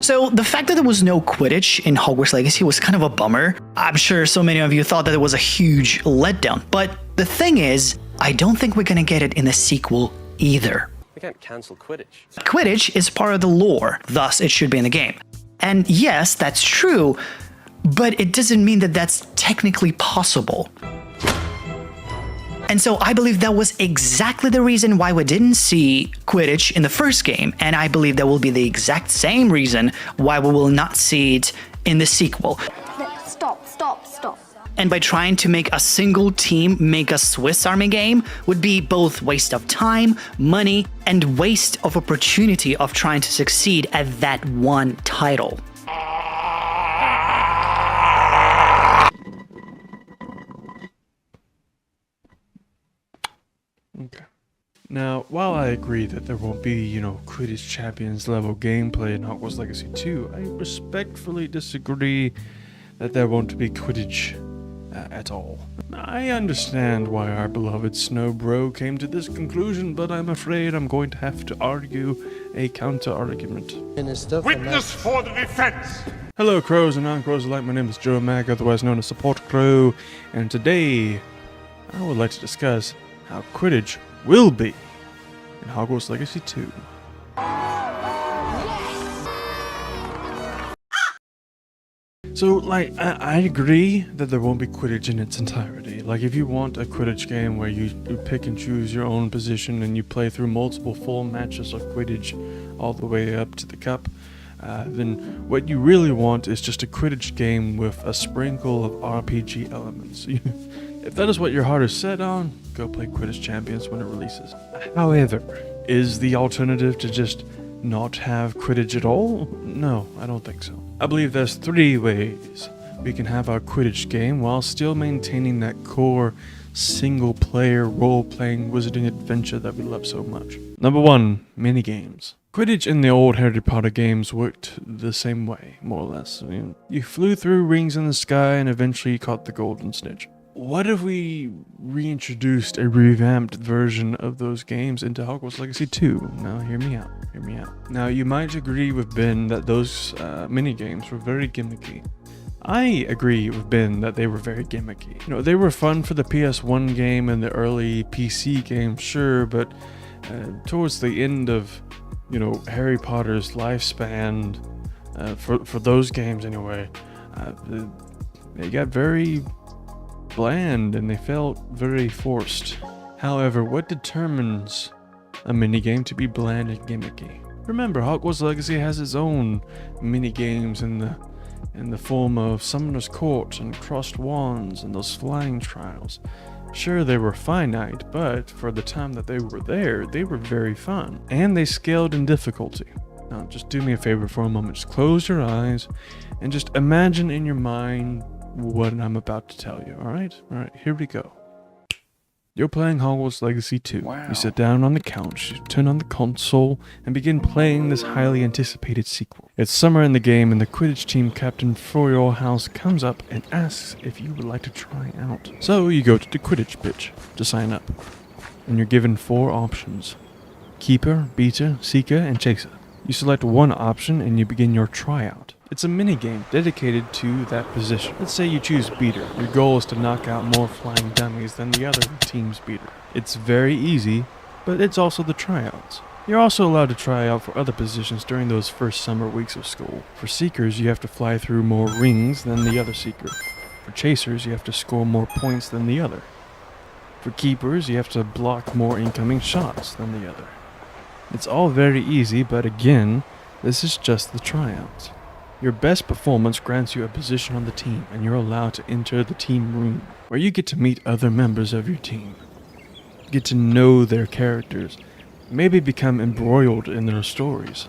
So the fact that there was no Quidditch in Hogwarts Legacy was kind of a bummer. I'm sure so many of you thought that it was a huge letdown. But the thing is, I don't think we're gonna get it in the sequel either. We can't cancel Quidditch. Quidditch is part of the lore, thus it should be in the game. And yes, that's true, but it doesn't mean that that's technically possible. And so I believe that was exactly the reason why we didn't see Quidditch in the first game, and I believe that will be the exact same reason why we will not see it in the sequel. Stop. And by trying to make a single team make a Swiss Army game would be both waste of time, money, and waste of opportunity of trying to succeed at that one title. Okay. Now, while I agree that there won't be, Quidditch Champions level gameplay in Hogwarts Legacy 2, I respectfully disagree that there won't be Quidditch at all. I understand why our beloved Snow Bro came to this conclusion, but I'm afraid I'm going to have to argue a counter-argument. Witness for the defense! Hello, crows and non-crows alike. My name is Joe Mag, otherwise known as Support Crow, and today I would like to discuss how Quidditch will be in Hogwarts Legacy 2. So, I agree that there won't be Quidditch in its entirety. Like, if you want a Quidditch game where you pick and choose your own position and you play through multiple full matches of Quidditch all the way up to the cup, then what you really want is just a Quidditch game with a sprinkle of RPG elements. If that is what your heart is set on, go play Quidditch Champions when it releases. However, is the alternative to just not have Quidditch at all? No, I don't think so. I believe there's 3 ways we can have our Quidditch game while still maintaining that core single-player role-playing wizarding adventure that we love so much. Number 1, minigames. Quidditch in the old Harry Potter games worked the same way, more or less. You flew through rings in the sky and eventually caught the golden snitch. What if we reintroduced a revamped version of those games into Hogwarts Legacy 2? Now, hear me out. Now, you might agree with Ben that those mini-games were very gimmicky. I agree with Ben that they were very gimmicky. They were fun for the PS1 game and the early PC games, sure, but towards the end of, Harry Potter's lifespan, for those games anyway, they got very bland and they felt very forced. However, what determines a minigame to be bland and gimmicky? Remember, Hogwarts Legacy has its own minigames in the form of Summoner's Court and Crossed Wands and those flying trials. Sure, they were finite, but for the time that they were there, they were very fun. And they scaled in difficulty. Now, just do me a favor for a moment. Just close your eyes and just imagine in your mind what I'm about to tell you, alright? Alright, here we go. You're playing Hogwarts Legacy 2. Wow. You sit down on the couch, you turn on the console, and begin playing this highly anticipated sequel. It's summer in the game, and the Quidditch team captain for your house comes up and asks if you would like to try out. So you go to the Quidditch pitch to sign up, and you're given 4 options: Keeper, Beater, Seeker, and Chaser. You select one option and you begin your tryout. It's a minigame dedicated to that position. Let's say you choose Beater. Your goal is to knock out more flying dummies than the other team's Beater. It's very easy, but it's also the tryouts. You're also allowed to try out for other positions during those first summer weeks of school. For Seekers, you have to fly through more rings than the other Seeker. For Chasers, you have to score more points than the other. For Keepers, you have to block more incoming shots than the other. It's all very easy, but again, this is just the tryouts. Your best performance grants you a position on the team, and you're allowed to enter the team room, where you get to meet other members of your team. Get to know their characters, maybe become embroiled in their stories.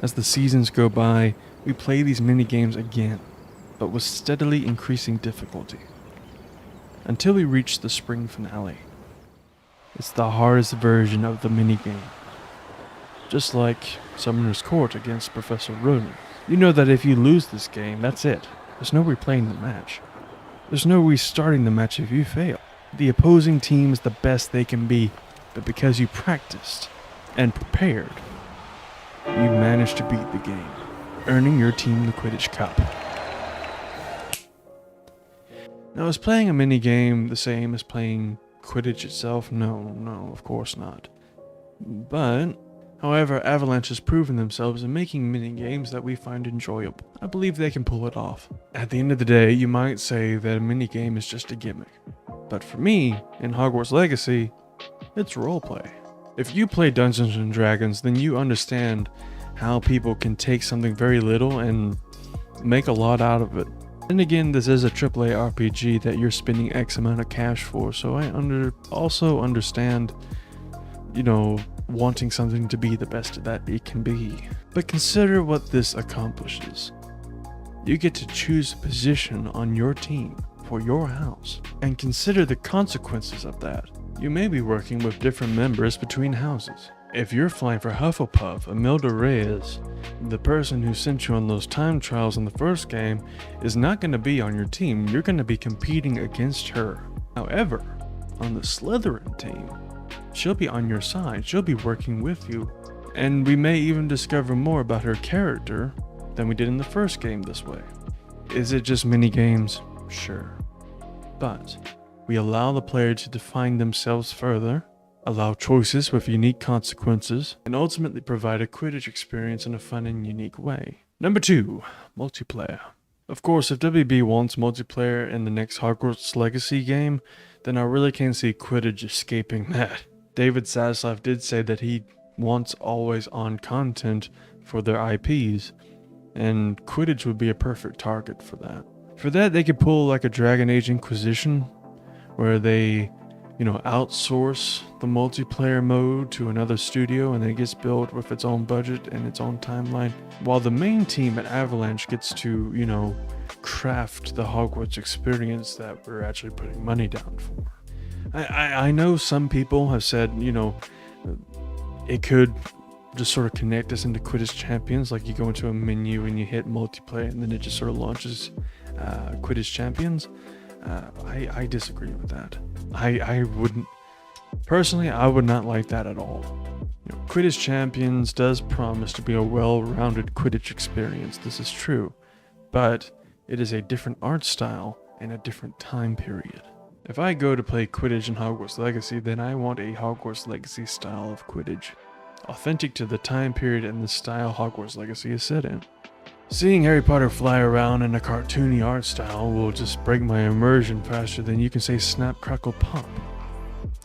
As the seasons go by, we play these mini-games again, but with steadily increasing difficulty, until we reach the spring finale. It's the hardest version of the mini-game. Just like Summoner's Court against Professor Ronan. You know that if you lose this game, that's it. There's no replaying the match. There's no restarting the match if you fail. The opposing team is the best they can be, but because you practiced and prepared, you managed to beat the game. earning your team the Quidditch Cup. Now, is playing a minigame the same as playing Quidditch itself? No, of course not. But, however, Avalanche has proven themselves in making minigames that we find enjoyable. I believe they can pull it off. At the end of the day, you might say that a minigame is just a gimmick. But for me, in Hogwarts Legacy, it's roleplay. If you play Dungeons & Dragons, then you understand how people can take something very little and make a lot out of it. And again, this is a AAA RPG that you're spending X amount of cash for, so I also understand, wanting something to be the best that it can be. But consider what this accomplishes. You get to choose a position on your team for your house, and consider the consequences of that. You may be working with different members between houses. If you're flying for Hufflepuff, Imelda Reyes, the person who sent you on those time trials in the first game, is not going to be on your team. You're going to be competing against her. However, on the Slytherin team, she'll be on your side. She'll be working with you. And we may even discover more about her character than we did in the first game this way. Is it just minigames? Sure. But we allow the player to define themselves further, allow choices with unique consequences, and ultimately provide a Quidditch experience in a fun and unique way. Number 2, multiplayer. Of course, if WB wants multiplayer in the next Hogwarts Legacy game, then I really can't see Quidditch escaping that. David Zaslav did say that he wants always-on content for their IPs, and Quidditch would be a perfect target for that. For that, they could pull like a Dragon Age Inquisition, where they outsource the multiplayer mode to another studio and then it gets built with its own budget and its own timeline, while the main team at Avalanche gets to, craft the Hogwarts experience that we're actually putting money down for. I know some people have said, it could just sort of connect us into Quidditch Champions, like you go into a menu and you hit multiplayer and then it just sort of launches Quidditch Champions. I disagree with that. I wouldn't, personally, I would not like that at all. Quidditch Champions does promise to be a well-rounded Quidditch experience, this is true, but it is a different art style and a different time period. If I go to play Quidditch in Hogwarts Legacy, then I want a Hogwarts Legacy style of Quidditch, authentic to the time period and the style Hogwarts Legacy is set in. Seeing Harry Potter fly around in a cartoony art style will just break my immersion faster than you can say snap, crackle, pop.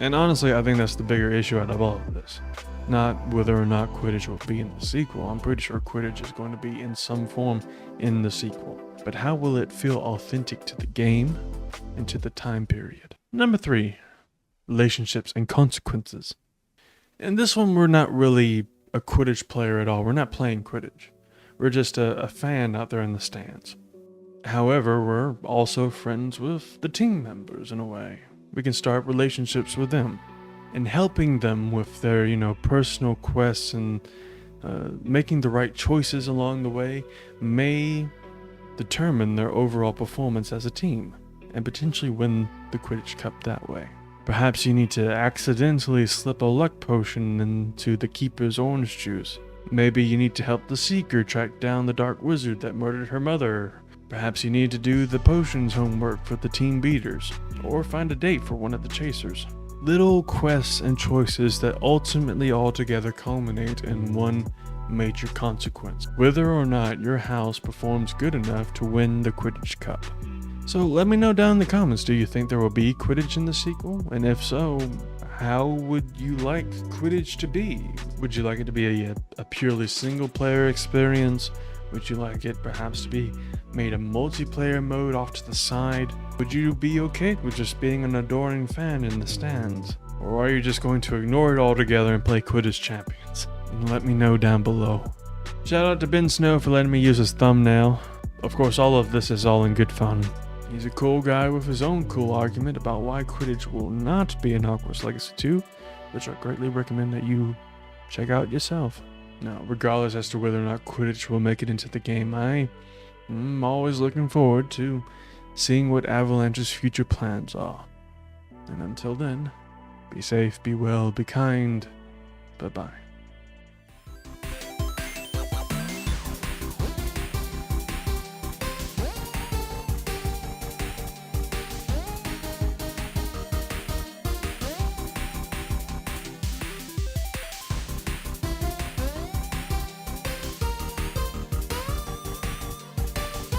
And honestly, I think that's the bigger issue out of all of this. Not whether or not Quidditch will be in the sequel. I'm pretty sure Quidditch is going to be in some form in the sequel. But how will it feel authentic to the game and to the time period? Number 3, relationships and consequences. In this one, we're not really a Quidditch player at all. We're not playing Quidditch. We're just a fan out there in the stands. However, we're also friends with the team members in a way. We can start relationships with them and helping them with their, personal quests and making the right choices along the way may determine their overall performance as a team and potentially win the Quidditch Cup that way. Perhaps you need to accidentally slip a luck potion into the keeper's orange juice. Maybe you need to help the Seeker track down the dark wizard that murdered her mother. Perhaps you need to do the potions homework for the team beaters, or find a date for one of the chasers. Little quests and choices that ultimately altogether culminate in one major consequence, whether or not your house performs good enough to win the Quidditch Cup. So let me know down in the comments, do you think there will be Quidditch in the sequel? And if so, how would you like Quidditch to be? Would you like it to be a purely single player experience? Would you like it perhaps to be made a multiplayer mode off to the side? Would you be okay with just being an adoring fan in the stands? Or are you just going to ignore it altogether and play Quidditch Champions? Let me know down below. Shout out to Ben Snow for letting me use his thumbnail. Of course, all of this is all in good fun. He's a cool guy with his own cool argument about why Quidditch will not be in Hogwarts Legacy 2, which I greatly recommend that you check out yourself. Now, regardless as to whether or not Quidditch will make it into the game, I'm always looking forward to seeing what Avalanche's future plans are. And until then, be safe, be well, be kind. Bye-bye.